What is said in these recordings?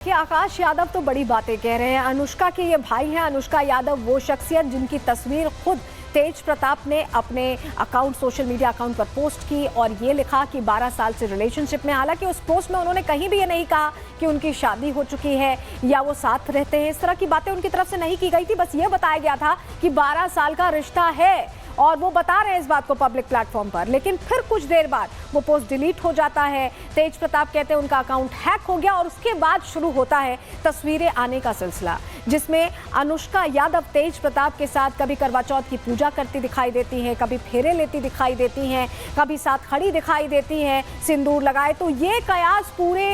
कि आकाश यादव तो बड़ी बातें कह रहे हैं। अनुष्का के ये भाई हैं। अनुष्का यादव वो शख्सियत जिनकी तस्वीर खुद तेज प्रताप ने अपने अकाउंट सोशल मीडिया अकाउंट पर पोस्ट की और ये लिखा कि 12 साल से रिलेशनशिप में। हालांकि उस पोस्ट में उन्होंने कहीं भी ये नहीं कहा कि उनकी शादी हो चुकी है या वो साथ रहते हैं। इस तरह की बातें उनकी तरफ से नहीं की गई थी। बस ये बताया गया था कि 12 साल का रिश्ता है और वो बता रहे हैं इस बात को पब्लिक प्लेटफॉर्म पर। लेकिन फिर कुछ देर बाद वो पोस्ट डिलीट हो जाता है। तेज प्रताप कहते हैं उनका अकाउंट हैक हो गया और उसके बाद शुरू होता है तस्वीरें आने का सिलसिला, जिसमें अनुष्का यादव तेज प्रताप के साथ कभी करवा चौथ की पूजा करती दिखाई देती हैं, कभी फेरे लेती दिखाई देती हैं, कभी साथ खड़ी दिखाई देती हैं सिंदूर लगाए। तो ये कयास पूरे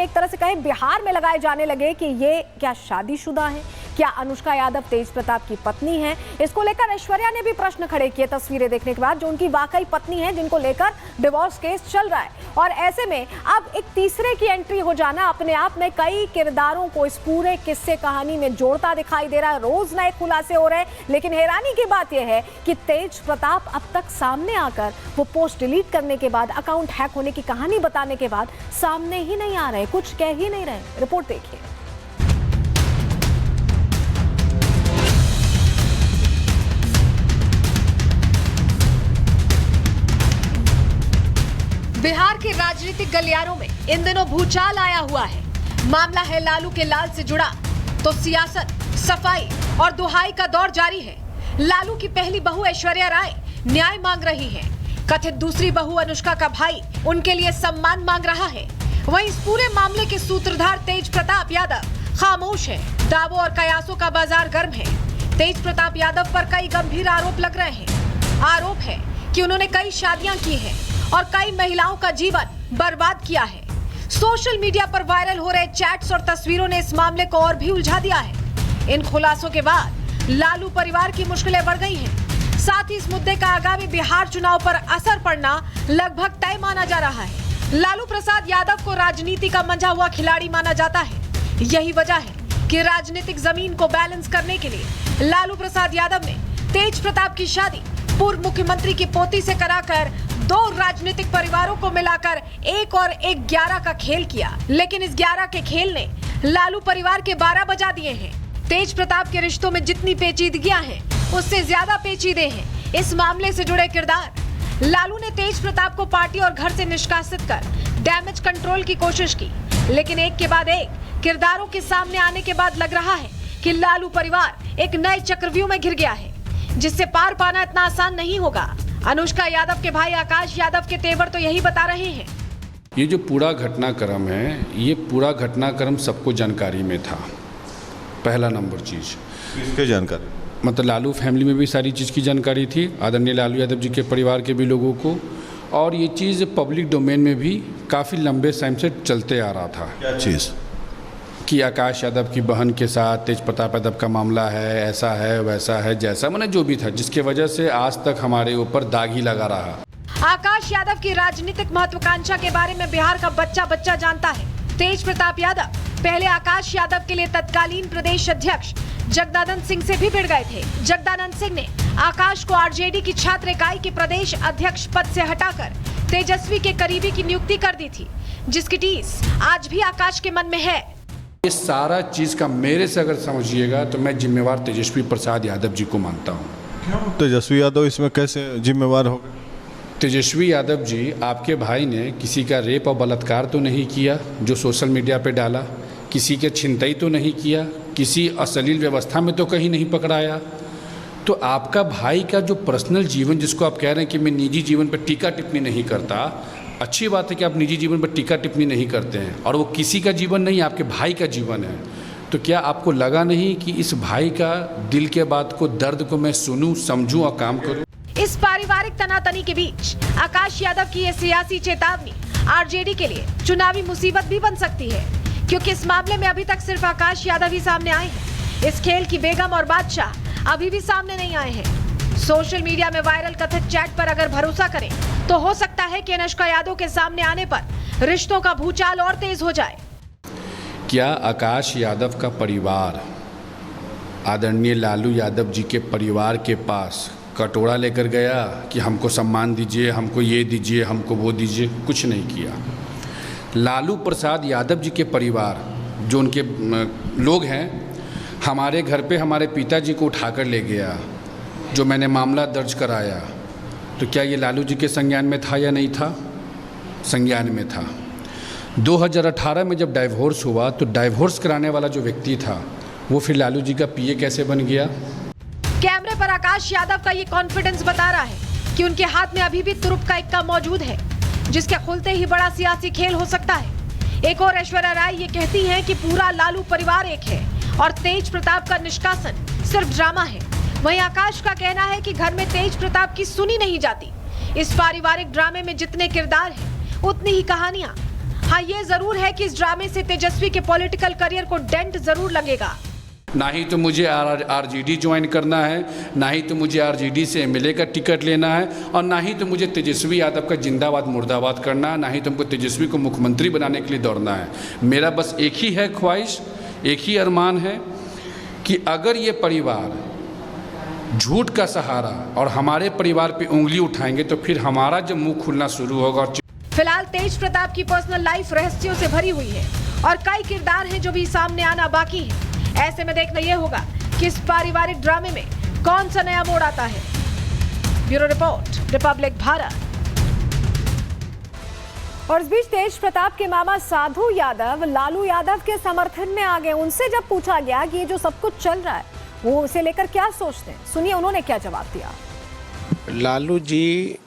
एक तरह से कहें बिहार में लगाए जाने लगे कि ये क्या शादीशुदा है, क्या अनुष्का यादव तेज प्रताप की पत्नी है। इसको लेकर ऐश्वर्या ने भी प्रश्न खड़े किए तस्वीरें देखने के बाद, जो उनकी वाकई पत्नी है, जिनको लेकर डिवोर्स केस चल रहा है। और ऐसे में अब एक तीसरे की एंट्री हो जाना अपने आप में कई किरदारों को इस पूरे किस्से कहानी में जोड़ता दिखाई दे रहा है। रोज नए खुलासे हो रहे हैं। लेकिन हैरानी की बात यह है कि तेज प्रताप अब तक सामने आकर वो पोस्ट डिलीट करने के बाद, अकाउंट हैक होने की कहानी बताने के बाद सामने ही नहीं आ रहे, कुछ कह ही नहीं रहे। रिपोर्ट देखिए। बिहार के राजनीतिक गलियारों में इन दिनों भूचाल आया हुआ है। मामला है लालू के लाल से जुड़ा तो सियासत, सफाई और दुहाई का दौर जारी है। लालू की पहली बहू ऐश्वर्या राय न्याय मांग रही है। कथित दूसरी बहू अनुष्का का भाई उनके लिए सम्मान मांग रहा है। वहीं इस पूरे मामले के सूत्रधार तेज प्रताप यादव खामोश है। दावों और कयासों का बाजार गर्म है। तेज प्रताप यादव पर कई गंभीर आरोप लग रहे हैं। आरोप है कि उन्होंने कई शादियां की हैं और कई महिलाओं का जीवन बर्बाद किया है। सोशल मीडिया पर वायरल हो रहे चैट्स और तस्वीरों ने इस मामले को और भी उलझा दिया है। इन खुलासों के बाद लालू परिवार की मुश्किलें बढ़ गई हैं। साथ ही इस मुद्दे का आगामी बिहार चुनाव पर असर पड़ना लगभग तय माना जा रहा है। लालू प्रसाद यादव को राजनीति का मंझा हुआ खिलाड़ी माना जाता है। यही वजह है कि राजनीतिक जमीन को बैलेंस करने के लिए लालू प्रसाद यादव ने तेज प्रताप की शादी पूर्व मुख्यमंत्री की पोती से कराकर दो राजनीतिक परिवारों को मिलाकर 1 और 1 11 का खेल किया। लेकिन इस 11 के खेल ने लालू परिवार के 12 बजा दिए हैं। तेज प्रताप के रिश्तों में जितनी पेचीदगियां हैं, उससे ज्यादा पेचीदे हैं इस मामले से जुड़े किरदार। लालू ने तेज प्रताप को पार्टी और घर से निष्कासित कर डैमेज कंट्रोल की कोशिश की। लेकिन एक के बाद एक किरदारों के सामने आने के बाद लग रहा है कि लालू परिवार एक नए चक्रव्यूह में घिर गया है, जिससे पार पाना इतना आसान नहीं होगा। अनुष्का यादव के भाई आकाश यादव के तेवर तो यही बता रहे हैं। ये जो पूरा घटनाक्रम है, ये पूरा घटनाक्रम सबको जानकारी में था। पहला नंबर चीज़ किसके जानकारी? मतलब लालू फैमिली में भी सारी चीज़ की जानकारी थी, आदरणीय लालू यादव जी के परिवार के भी लोगों को। और ये चीज़ पब्लिक डोमेन में भी काफ़ी लंबे टाइम से चलते आ रहा था। क्या चीज़? कि आकाश यादव की बहन के साथ तेज प्रताप यादव का मामला है, ऐसा है वैसा है, जैसा मैंने जो भी था, जिसके वजह से आज तक हमारे ऊपर दाग ही लगा रहा। आकाश यादव की राजनीतिक महत्वाकांक्षा के बारे में बिहार का बच्चा बच्चा जानता है। तेज प्रताप यादव पहले आकाश यादव के लिए तत्कालीन प्रदेश अध्यक्ष जगदानंद सिंह से भी भिड़ गए थे। जगदानंद सिंह ने आकाश को आरजेडी की छात्र इकाई के प्रदेश अध्यक्ष पद से हटाकर तेजस्वी के करीबी की नियुक्ति कर दी थी, जिसकी टीस आज भी आकाश के मन में है। ये सारा चीज़ का मेरे से अगर समझिएगा तो मैं जिम्मेवार तेजस्वी प्रसाद यादव जी को मानता हूँ। क्यों तेजस्वी यादव इसमें कैसे जिम्मेवार हो गए? तेजस्वी यादव जी, आपके भाई ने किसी का रेप और बलात्कार तो नहीं किया जो सोशल मीडिया पे डाला, किसी के छिनतई तो नहीं किया, किसी अश्लील व्यवस्था में तो कहीं नहीं पकड़ाया। तो आपका भाई का जो पर्सनल जीवन, जिसको आप कह रहे हैं कि मैं निजी जीवन पर टीका टिप्पणी नहीं करता, अच्छी बात है कि आप निजी जीवन पर टीका टिप्पणी नहीं करते हैं, और वो किसी का जीवन नहीं, आपके भाई का जीवन है। तो क्या आपको लगा नहीं कि इस भाई का दिल के बात को, दर्द को मैं सुनूं, समझूं और काम करूं? इस पारिवारिक तनातनी के बीच आकाश यादव की ये सियासी चेतावनी आरजेडी के लिए चुनावी मुसीबत भी बन सकती है, क्योंकि इस मामले में अभी तक सिर्फ आकाश यादव ही सामने आए हैं। इस खेल की बेगम और बादशाह अभी भी सामने नहीं आए हैं। सोशल मीडिया में वायरल कथित चैट पर अगर भरोसा करें तो हो सकता है कि अनुष्का यादव के सामने आने पर रिश्तों का भूचाल और तेज हो जाए। क्या आकाश यादव का परिवार आदरणीय लालू यादव जी के परिवार के पास कटोरा लेकर गया कि हमको सम्मान दीजिए, हमको ये दीजिए, हमको वो दीजिए? कुछ नहीं किया। लालू प्रसाद यादव जी के परिवार जो उनके लोग हैं, हमारे घर पे हमारे पिताजी को उठाकर ले गया, जो मैंने मामला दर्ज कराया, तो क्या ये लालू जी के संज्ञान में था या नहीं था? संज्ञान में था। 2018 में जब डाइवोर्स हुआ तो डाइवोर्स कराने वाला जो व्यक्ति था वो फिर लालू जी का पीए कैसे बन गया? कैमरे पर आकाश यादव का ये कॉन्फिडेंस बता रहा है कि उनके हाथ में अभी भी तुरुप का इक्का मौजूद है, जिसके खुलते ही बड़ा सियासी खेल हो सकता है। एक और ऐश्वर्या राय ये कहती हैं कि पूरा लालू परिवार एक है और तेज प्रताप का निष्कासन सिर्फ ड्रामा है। वहीं आकाश का कहना है कि घर में तेज प्रताप की सुनी नहीं जाती। इस पारिवारिक ड्रामे में जितने किरदार हैं उतनी ही कहानियां। हाँ, ये जरूर है कि इस ड्रामे से तेजस्वी के पॉलिटिकल करियर को डेंट जरूर लगेगा। ना ही तो मुझे आरजेडी ज्वाइन करना है, ना ही तो मुझे आरजेडी से एमएलए का टिकट लेना है, और ना ही तो मुझे तेजस्वी यादव का जिंदाबाद मुर्दाबाद करना है, ना ही तो हमको तेजस्वी को मुख्यमंत्री बनाने के लिए दौड़ना है। मेरा बस एक ही है ख्वाहिश, एक ही अरमान है कि अगर ये परिवार झूठ का सहारा और हमारे परिवार पे उंगली उठाएंगे तो फिर हमारा जब मुंह खुलना शुरू होगा। फिलहाल तेज प्रताप की पर्सनल लाइफ रहस्यों से भरी हुई है और कई किरदार हैं जो भी सामने आना बाकी है। ऐसे में देखना यह होगा कि इस पारिवारिक ड्रामे में कौन सा नया मोड़ आता है। Bureau report, Republic Bharat. और इस बीच तेज प्रताप के मामा साधु यादव लालू यादव के समर्थन में आ गए। उनसे जब पूछा गया कि ये जो सब कुछ चल रहा है वो उसे लेकर क्या सोचते हैं, सुनिए उन्होंने क्या जवाब दिया। लालू जी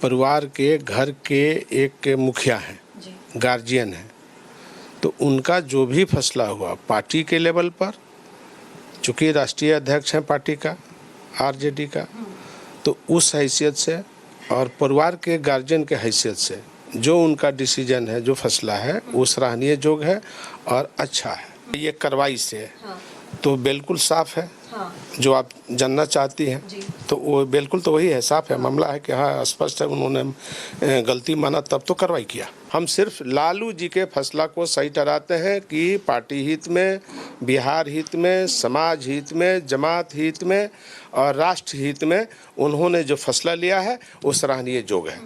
परिवार के घर के एक मुखिया हैं, गार्जियन हैं, तो उनका जो भी फैसला हुआ पार्टी के लेवल पर, चूँकि राष्ट्रीय अध्यक्ष हैं पार्टी का, आरजेडी का, तो उस हैसियत से और परिवार के गार्जियन के हैसियत से जो उनका डिसीजन है, जो फैसला है, वो सराहनीय जोग है और अच्छा है। ये कार्रवाई से तो बिल्कुल साफ है। जो आप जानना चाहती हैं तो वो बिल्कुल तो वही है, साफ है, मामला है कि हाँ स्पष्ट है, उन्होंने गलती माना तब तो कार्रवाई किया। हम सिर्फ लालू जी के फैसला को सही ठहराते हैं कि पार्टी हित में, बिहार हित में, समाज हित में, जमात हित में और राष्ट्र हित में उन्होंने जो फैसला लिया है वो सराहनीय जोग है।